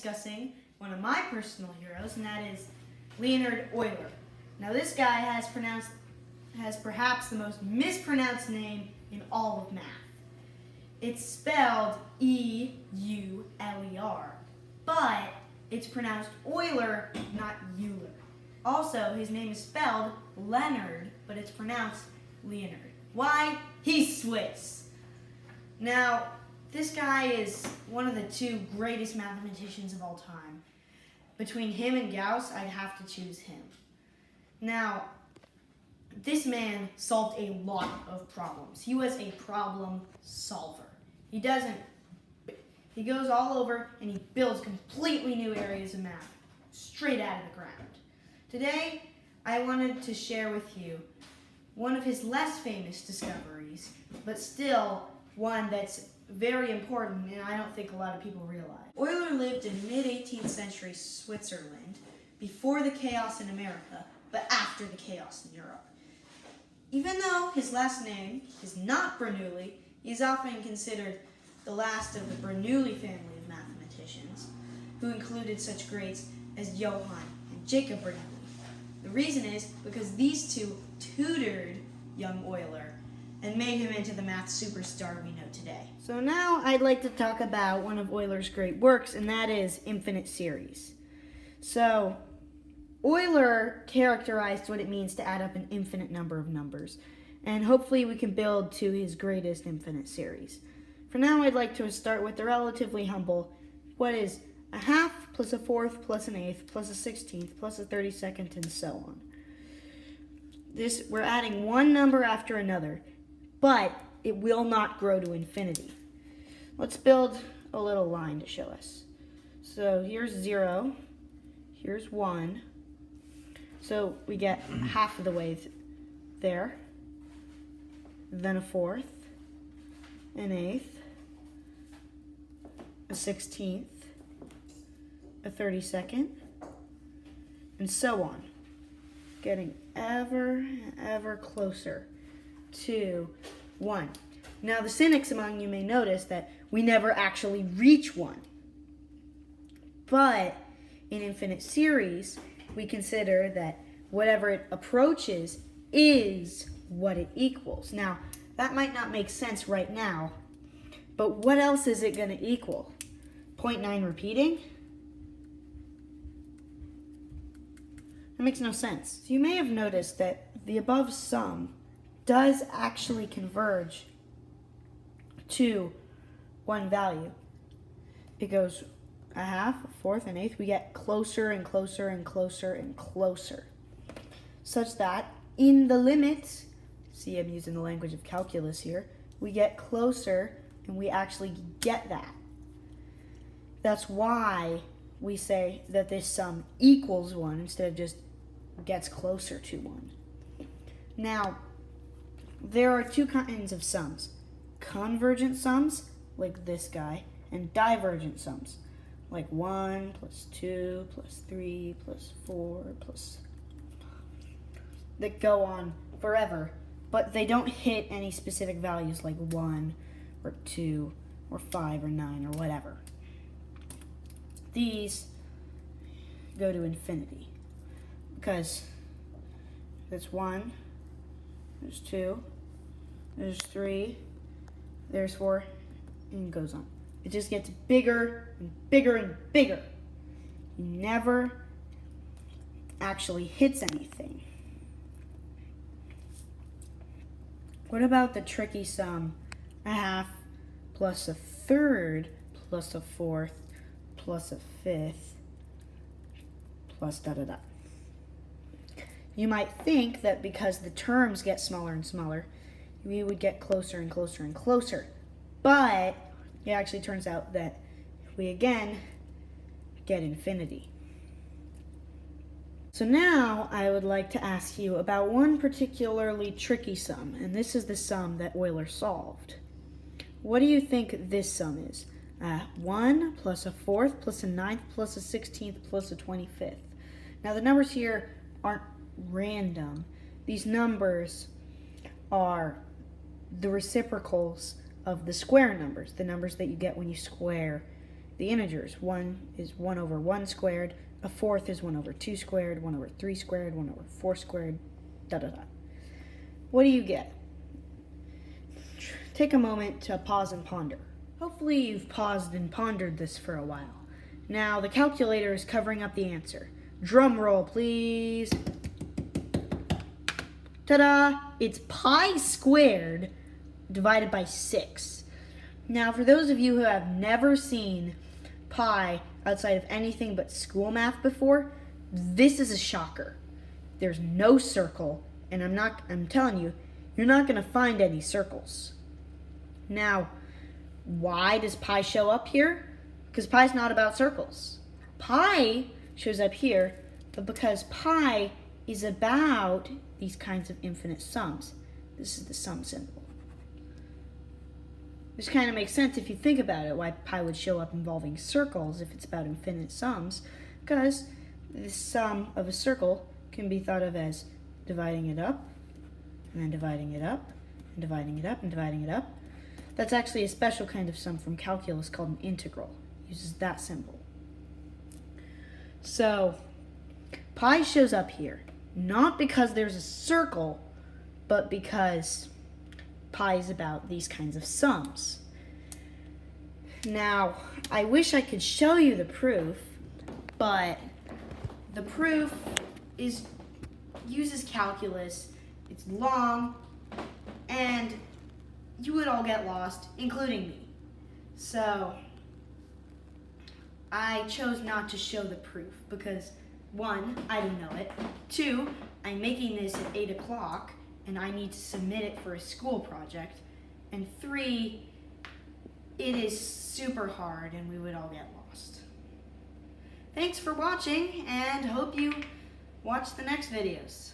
discussing one of my personal heroes, and that is Leonhard Euler. Now this guy has perhaps the most mispronounced name in all of math. It's spelled E-U-L-E-R, but it's pronounced Euler, not Euler. Also, his name is spelled Leonhard, but it's pronounced Leonhard. Why? He's Swiss. Now, this guy is one of the two greatest mathematicians of all time. Between him and Gauss, I'd have to choose him. Now, this man solved a lot of problems. He was a problem solver. He goes all over and he builds completely new areas of math, straight out of the ground. Today, I wanted to share with you one of his less famous discoveries, but still one that's very important and I don't think a lot of people realize. Euler lived in mid-18th century Switzerland, before the chaos in America, but after the chaos in Europe. Even though his last name is not Bernoulli, he is often considered the last of the Bernoulli family of mathematicians, who included such greats as Johann and Jacob Bernoulli. The reason is because these two tutored young Euler and made him into the math superstar we know today. So now I'd like to talk about one of Euler's great works, and that is infinite series. So Euler characterized what it means to add up an infinite number of numbers, and hopefully we can build to his greatest infinite series. For now, I'd like to start with the relatively humble, what is a half plus a fourth plus an eighth plus a 16th plus a 32nd and so on. We're adding one number after another, but it will not grow to infinity. Let's build a little line to show us. So here's 0, here's 1. So we get half of the way there, then a fourth, an eighth, a 16th, a 32nd, and so on, getting ever closer to 1. Now the cynics among you may notice that we never actually reach 1. But in infinite series, we consider that whatever it approaches is what it equals. Now, that might not make sense right now, but what else is it going to equal? 0.9 repeating? That makes no sense. So you may have noticed that the above sum does actually converge to one value. It goes a half, a fourth, an eighth. We get closer and closer and closer and closer, such that in the limit, see I'm using the language of calculus here, we get closer and we actually get that. That's why we say that this sum equals 1 instead of just gets closer to 1. Now, there are two kinds of sums. Convergent sums, like this guy, and divergent sums, like 1 plus 2 plus 3 plus 4 plus... that go on forever, but they don't hit any specific values like 1 or 2 or 5 or 9 or whatever. These go to infinity because there's 1, there's 2, there's 3, there's 4, and it goes on. It just gets bigger and bigger and bigger. He never actually hits anything. What about the tricky sum, a half plus a third plus a fourth plus a fifth plus da-da-da? You might think that because the terms get smaller and smaller, we would get closer and closer and closer. But it actually turns out that we again get infinity. So now I would like to ask you about one particularly tricky sum, and this is the sum that Euler solved. What do you think this sum is? 1 plus a fourth plus a ninth plus a 16th plus a 25th. Now the numbers here aren't random. These numbers are the reciprocals of the square numbers, the numbers that you get when you square the integers. 1 is 1 over 1 squared, a fourth is 1 over 2 squared, 1 over 3 squared, 1 over 4 squared, da da da. What do you get? Take a moment to pause and ponder. Hopefully you've paused and pondered this for a while. Now the calculator is covering up the answer. Drum roll, please. Ta-da! It's pi squared divided by 6. Now, for those of you who have never seen pi outside of anything but school math before, this is a shocker. There's no circle, and I'm telling you, you're not going to find any circles. Now, why does pi show up here? Because pi is not about circles. Pi shows up here, but because pi is about these kinds of infinite sums. This is the sum symbol. This kind of makes sense if you think about it, why pi would show up involving circles if it's about infinite sums, because the sum of a circle can be thought of as dividing it up, and then dividing it up, and dividing it up, and dividing it up. That's actually a special kind of sum from calculus called an integral. It uses that symbol. So, pi shows up here, not because there's a circle, but because pi is about these kinds of sums. Now, I wish I could show you the proof, but the proof uses calculus, it's long, and you would all get lost, including me. So, I chose not to show the proof because 1, I don't know it. 2, I'm making this at 8 o'clock and I need to submit it for a school project. And 3, it is super hard and we would all get lost. Thanks for watching and hope you watch the next videos.